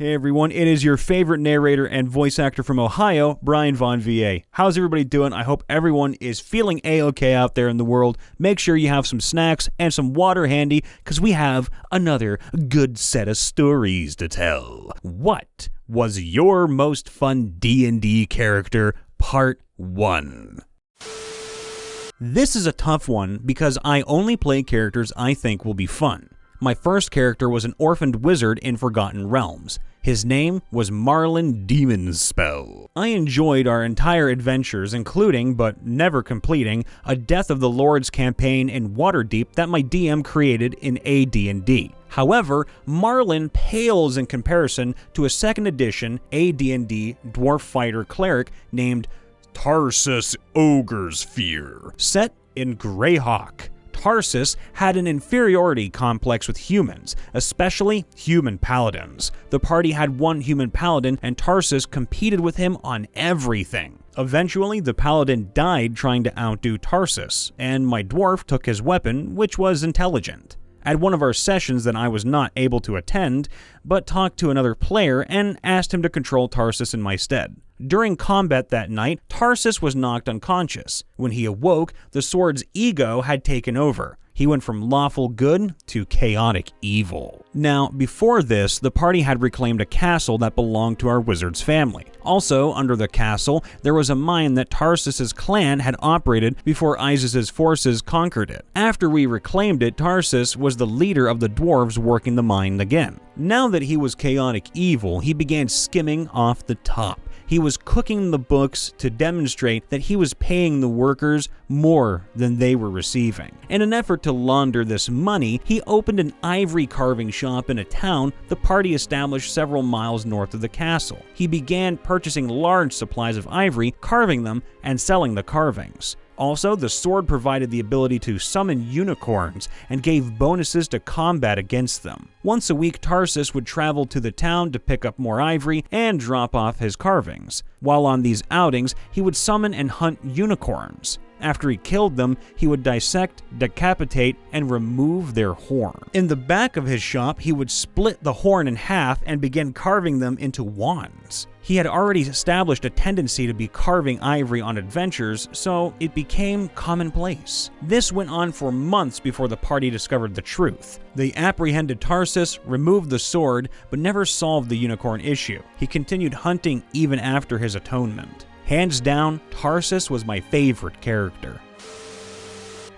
Hey everyone, it is your favorite narrator and voice actor from Ohio, Brian Von VA. How's everybody doing? I hope everyone is feeling A-okay out there in the world. Make sure you have some snacks and some water handy, because we have another good set of stories to tell. What was your most fun D&D character, Part 1? This is a tough one because I only play characters I think will be fun. My first character was an orphaned wizard in Forgotten Realms. His name was Marlin Demonspell. I enjoyed our entire adventures, including, but never completing, a Death of the Lords campaign in Waterdeep that my DM created in AD&D. However, Marlin pales in comparison to a second edition AD&D dwarf fighter cleric named Tarsus Ogre's Fear, set in Greyhawk. Tarsus had an inferiority complex with humans, especially human paladins. The party had one human paladin, and Tarsus competed with him on everything. Eventually, the paladin died trying to outdo Tarsus, and my dwarf took his weapon, which was intelligent. At one of our sessions that I was not able to attend, but talked to another player and asked him to control Tarsus in my stead. During combat that night, Tarsus was knocked unconscious. When he awoke, the sword's ego had taken over. He went from lawful good to chaotic evil. Now, before this, the party had reclaimed a castle that belonged to our wizard's family. Also, under the castle, there was a mine that Tarsus's clan had operated before Isis's forces conquered it. After we reclaimed it, Tarsus was the leader of the dwarves working the mine again. Now that he was chaotic evil, he began skimming off the top. He was cooking the books to demonstrate that he was paying the workers more than they were receiving. In an effort to launder this money, he opened an ivory carving shop in a town the party established several miles north of the castle. He began purchasing large supplies of ivory, carving them, and selling the carvings. Also, the sword provided the ability to summon unicorns and gave bonuses to combat against them. Once a week, Tarsus would travel to the town to pick up more ivory and drop off his carvings. While on these outings, he would summon and hunt unicorns. After he killed them, he would dissect, decapitate, and remove their horn. In the back of his shop, he would split the horn in half and begin carving them into wands. He had already established a tendency to be carving ivory on adventures, so it became commonplace. This went on for months before the party discovered the truth. They apprehended Tarsus, removed the sword, but never solved the unicorn issue. He continued hunting even after his atonement. Hands down, Tarsus was my favorite character.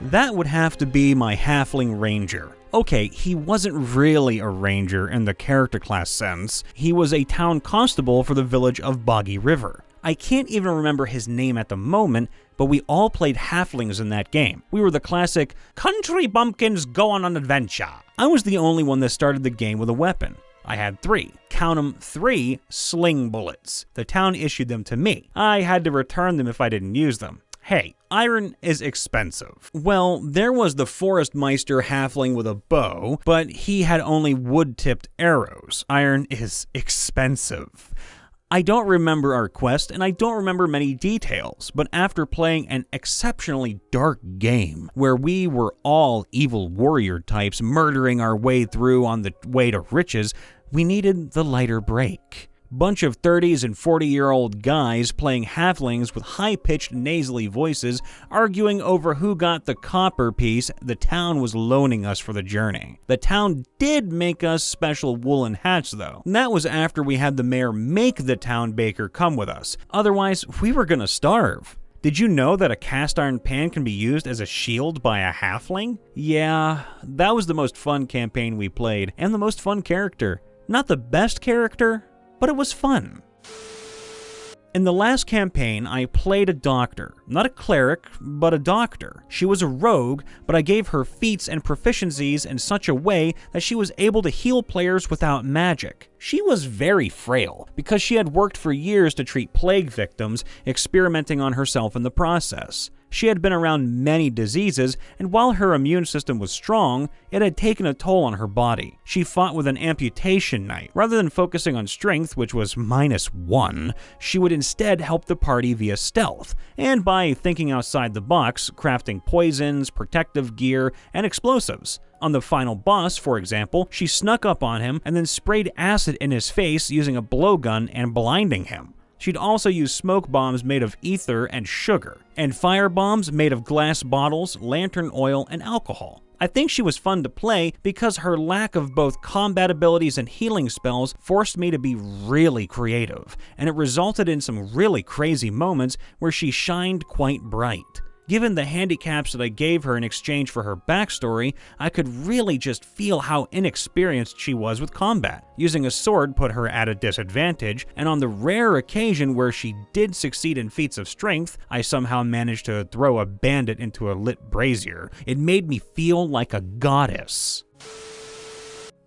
That would have to be my Halfling Ranger. Okay, he wasn't really a ranger in the character class sense. He was a town constable for the village of Boggy River. I can't even remember his name at the moment, but we all played halflings in that game. We were the classic, country bumpkins go on an adventure. I was the only one that started the game with a weapon. I had 3. Count 'em, 3 sling bullets. The town issued them to me. I had to return them if I didn't use them. Hey, iron is expensive. Well, there was the Forest Meister halfling with a bow, but he had only wood-tipped arrows. Iron is expensive. I don't remember our quest, and I don't remember many details, but after playing an exceptionally dark game, where we were all evil warrior types murdering our way through on the way to riches, we needed the lighter break. Bunch of 30s and 40-year-old guys playing halflings with high-pitched nasally voices arguing over who got the copper piece the town was loaning us for the journey. The town did make us special woolen hats though. And that was after we had the mayor make the town baker come with us. Otherwise, we were gonna starve. Did you know that a cast iron pan can be used as a shield by a halfling? Yeah, that was the most fun campaign we played, and the most fun character. Not the best character, but it was fun. In the last campaign, I played a doctor. Not a cleric, but a doctor. She was a rogue, but I gave her feats and proficiencies in such a way that she was able to heal players without magic. She was very frail, because she had worked for years to treat plague victims, experimenting on herself in the process. She had been around many diseases, and while her immune system was strong, it had taken a toll on her body. She fought with an amputation knight. Rather than focusing on strength, which was -1, she would instead help the party via stealth, and by thinking outside the box, crafting poisons, protective gear, and explosives. On the final boss, for example, she snuck up on him and then sprayed acid in his face using a blowgun and blinding him. She'd also use smoke bombs made of ether and sugar, and fire bombs made of glass bottles, lantern oil, and alcohol. I think she was fun to play because her lack of both combat abilities and healing spells forced me to be really creative, and it resulted in some really crazy moments where she shined quite bright. Given the handicaps that I gave her in exchange for her backstory, I could really just feel how inexperienced she was with combat. Using a sword put her at a disadvantage, and on the rare occasion where she did succeed in feats of strength, I somehow managed to throw a bandit into a lit brazier. It made me feel like a goddess.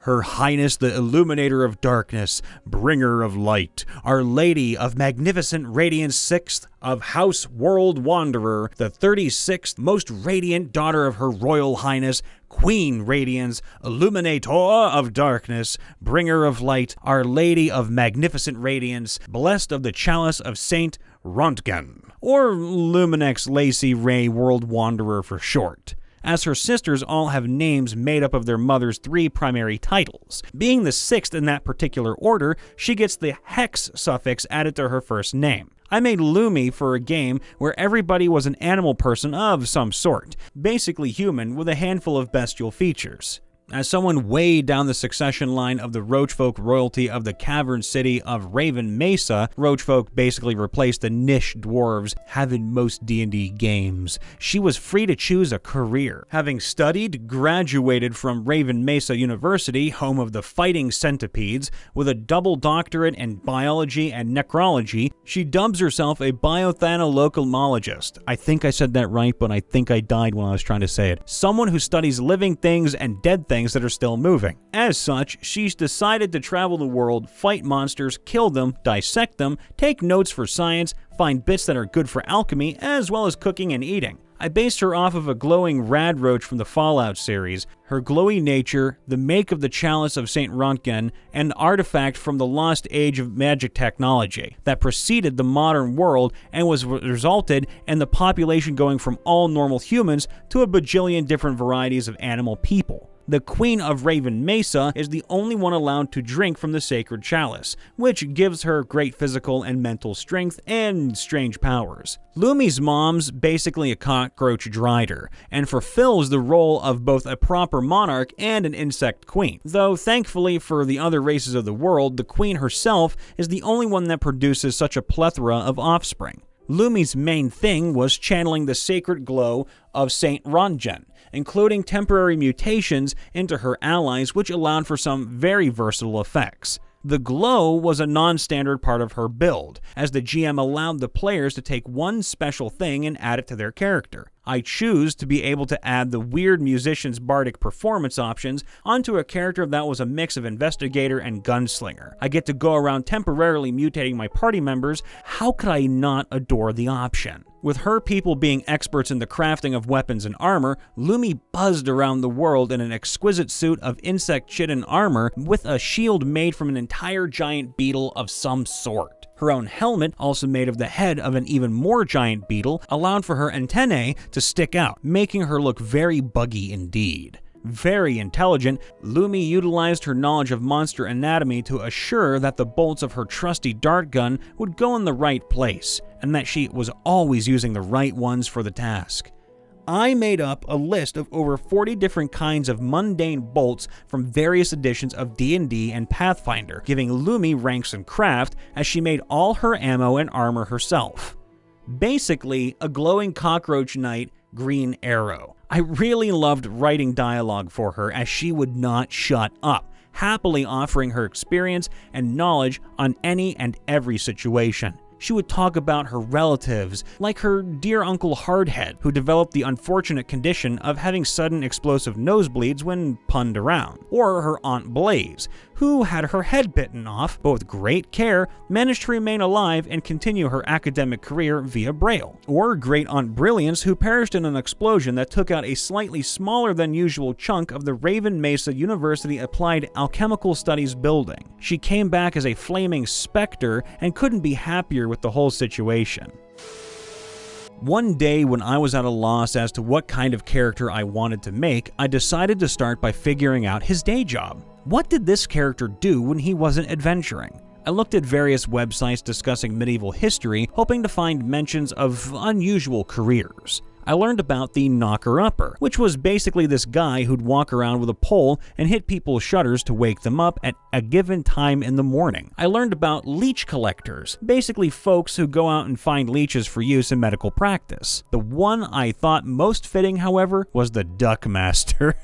Her Highness the Illuminator of Darkness, Bringer of Light, Our Lady of Magnificent Radiance 6th of House World Wanderer, the 36th most radiant daughter of Her Royal Highness, Queen Radiance, Illuminator of Darkness, Bringer of Light, Our Lady of Magnificent Radiance, Blessed of the Chalice of Saint Rontgen, or Luminex Lacey Ray World Wanderer for short, as her sisters all have names made up of their mother's 3 primary titles. Being the 6th in that particular order, she gets the hex suffix added to her first name. I made Lumi for a game where everybody was an animal person of some sort, basically human with a handful of bestial features. As someone way down the succession line of the roachfolk royalty of the cavern city of Raven Mesa, roachfolk basically replaced the niche dwarves have in most D&D games. She was free to choose a career. Having studied, graduated from Raven Mesa University, home of the fighting centipedes, with a double doctorate in biology and necrology, she dubs herself a biothanolocomologist. I think I said that right, but I think I died when I was trying to say it. Someone who studies living things and dead things that are still moving. As such, she's decided to travel the world, fight monsters, kill them, dissect them, take notes for science, find bits that are good for alchemy, as well as cooking and eating. I based her off of a glowing rad roach from the Fallout series, her glowy nature, the make of the Chalice of Saint Rontgen, and an artifact from the lost age of magic technology that preceded the modern world and was resulted in the population going from all normal humans to a bajillion different varieties of animal people. The Queen of Raven Mesa is the only one allowed to drink from the sacred chalice, which gives her great physical and mental strength and strange powers. Lumi's mom's basically a cockroach drider, and fulfills the role of both a proper monarch and an insect queen. Though thankfully for the other races of the world, the queen herself is the only one that produces such a plethora of offspring. Lumi's main thing was channeling the sacred glow of Saint Rontgen, including temporary mutations into her allies, which allowed for some very versatile effects. The glow was a non-standard part of her build, as the GM allowed the players to take one special thing and add it to their character. I choose to be able to add the weird musician's bardic performance options onto a character that was a mix of investigator and gunslinger. I get to go around temporarily mutating my party members. How could I not adore the option? With her people being experts in the crafting of weapons and armor, Lumi buzzed around the world in an exquisite suit of insect chitin armor with a shield made from an entire giant beetle of some sort. Her own helmet, also made of the head of an even more giant beetle, allowed for her antennae to stick out, making her look very buggy indeed. Very intelligent, Lumi utilized her knowledge of monster anatomy to assure that the bolts of her trusty dart gun would go in the right place, and that she was always using the right ones for the task. I made up a list of over 40 different kinds of mundane bolts from various editions of D&D and Pathfinder, giving Lumi ranks in craft as she made all her ammo and armor herself. Basically, a glowing cockroach knight, green arrow. I really loved writing dialogue for her as she would not shut up, happily offering her experience and knowledge on any and every situation. She would talk about her relatives, like her dear Uncle Hardhead, who developed the unfortunate condition of having sudden explosive nosebleeds when punned around, or her Aunt Blaze, who had her head bitten off, but with great care managed to remain alive and continue her academic career via Braille, or Great Aunt Brilliance, who perished in an explosion that took out a slightly smaller than usual chunk of the Raven Mesa University Applied Alchemical Studies building. She came back as a flaming specter and couldn't be happier with the whole situation. One day when I was at a loss as to what kind of character I wanted to make, I decided to start by figuring out his day job. What did this character do when he wasn't adventuring? I looked at various websites discussing medieval history, hoping to find mentions of unusual careers. I learned about the knocker-upper, which was basically this guy who'd walk around with a pole and hit people's shutters to wake them up at a given time in the morning. I learned about leech collectors, basically folks who go out and find leeches for use in medical practice. The one I thought most fitting, however, was the duck master.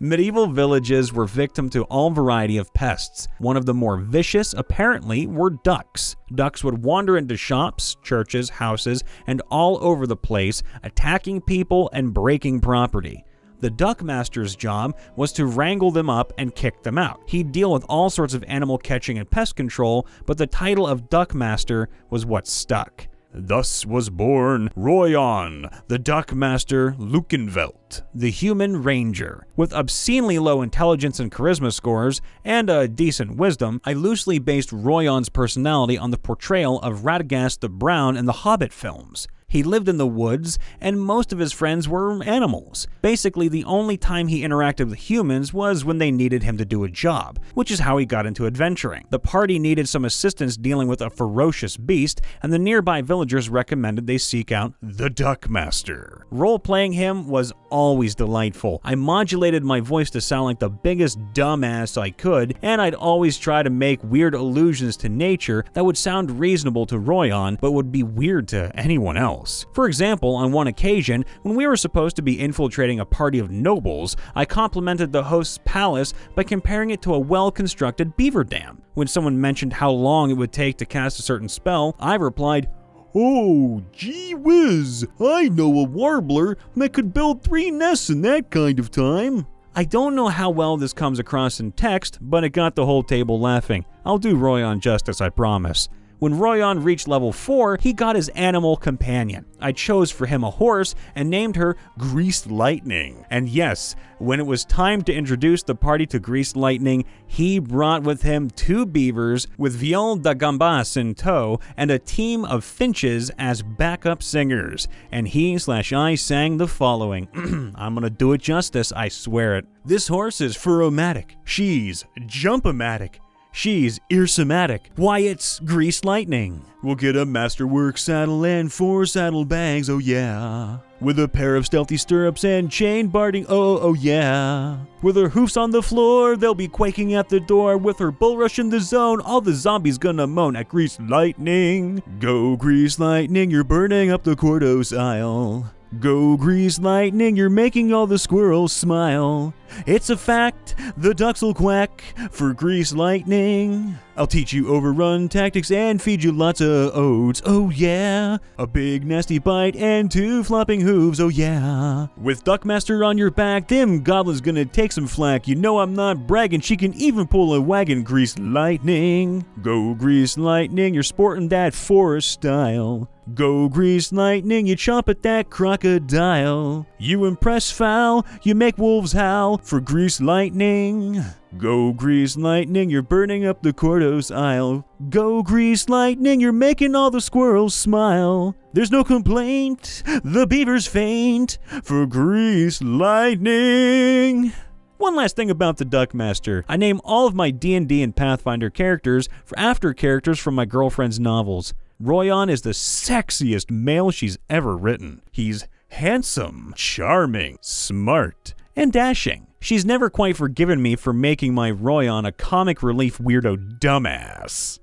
Medieval villages were victim to all variety of pests. One of the more vicious, apparently, were ducks. Ducks would wander into shops, churches, houses, and all over the place, attacking people and breaking property. The duck master's job was to wrangle them up and kick them out. He'd deal with all sorts of animal catching and pest control, but the title of duck master was what stuck. Thus was born Royon, the duck master Lukenvelt, the human ranger. With obscenely low intelligence and charisma scores, and a decent wisdom, I loosely based Royon's personality on the portrayal of Radagast the Brown in the Hobbit films. He lived in the woods, and most of his friends were animals. Basically, the only time he interacted with humans was when they needed him to do a job, which is how he got into adventuring. The party needed some assistance dealing with a ferocious beast, and the nearby villagers recommended they seek out the Duck Master. Role-playing him was always delightful. I modulated my voice to sound like the biggest dumbass I could, and I'd always try to make weird allusions to nature that would sound reasonable to Royon, but would be weird to anyone else. For example, on one occasion, when we were supposed to be infiltrating a party of nobles, I complimented the host's palace by comparing it to a well-constructed beaver dam. When someone mentioned how long it would take to cast a certain spell, I replied, "Oh, gee whiz, I know a warbler that could build 3 nests in that kind of time." I don't know how well this comes across in text, but it got the whole table laughing. I'll do Royon justice, I promise. When Royon reached level 4, he got his animal companion. I chose for him a horse and named her Greased Lightning. And yes, when it was time to introduce the party to Greased Lightning, he brought with him 2 beavers with Viol da Gambas in tow and a team of finches as backup singers. And he/I sang the following. I'm gonna do it justice, I swear it. This horse is fur-o-matic. She's jump-o-matic. She's ear-somatic. Why, it's Greased Lightning. We'll get a masterwork saddle and 4 saddlebags, oh yeah. With a pair of stealthy stirrups and chain barding, oh yeah. With her hoofs on the floor, they'll be quaking at the door. With her bullrush in the zone, all the zombies gonna moan at Greased Lightning. Go Greased Lightning, you're burning up the Quartos Isle. Go Greased Lightning, you're making all the squirrels smile. It's a fact, the ducks'll quack for Greased Lightning. I'll teach you overrun tactics and feed you lots of oats, oh yeah. A big nasty bite and 2 flopping hooves, oh yeah. With Duckmaster on your back, them goblins gonna take some flack. You know I'm not bragging, she can even pull a wagon, Greased Lightning. Go Greased Lightning, you're sporting that forest style. Go Greased Lightning, you chomp at that crocodile. You impress foul, you make wolves howl for Greased Lightning. Go Greased Lightning, you're burning up the Quartos Isle. Go Greased Lightning, you're making all the squirrels smile. There's no complaint, the beavers faint for Greased Lightning. One last thing about the Duck Master. I name all of my D&D and Pathfinder characters after characters from my girlfriend's novels. Royon is the sexiest male she's ever written. He's handsome, charming, smart, and dashing. She's never quite forgiven me for making my Royon a comic relief weirdo dumbass.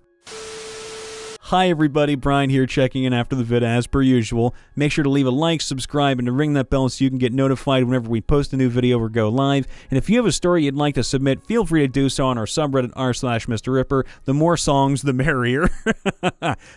Hi everybody, Brian here checking in after the vid as per usual. Make sure to leave a like, subscribe, and to ring that bell so you can get notified whenever we post a new video or go live. And if you have a story you'd like to submit, feel free to do so on our subreddit r/MrRipper. The more songs, the merrier.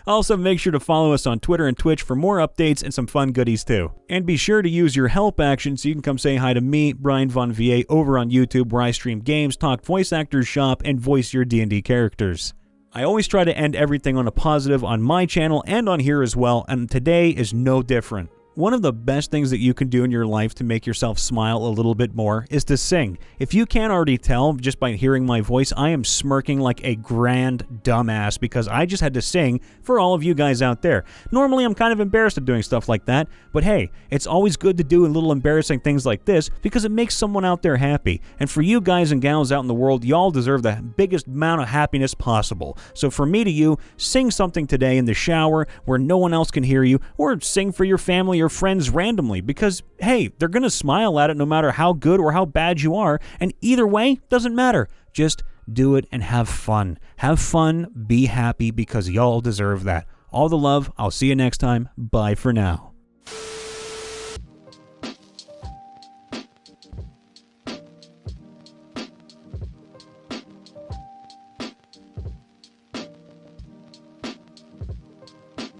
Also, make sure to follow us on Twitter and Twitch for more updates and some fun goodies too. And be sure to use your help action so you can come say hi to me, Brian Von VA, over on YouTube where I stream games, talk voice actors, shop, and voice your D&D characters. I always try to end everything on a positive on my channel and on here as well, and today is no different. One of the best things that you can do in your life to make yourself smile a little bit more is to sing. If you can't already tell just by hearing my voice, I am smirking like a grand dumbass because I just had to sing for all of you guys out there. Normally, I'm kind of embarrassed of doing stuff like that, but hey, it's always good to do a little embarrassing things like this because it makes someone out there happy. And for you guys and gals out in the world, y'all deserve the biggest amount of happiness possible. So from me to you, sing something today in the shower where no one else can hear you, or sing for your family or friends randomly because, hey, they're going to smile at it no matter how good or how bad you are, and either way, doesn't matter. Just do it and have fun. Have fun, be happy, because y'all deserve that. All the love. I'll see you next time. Bye for now.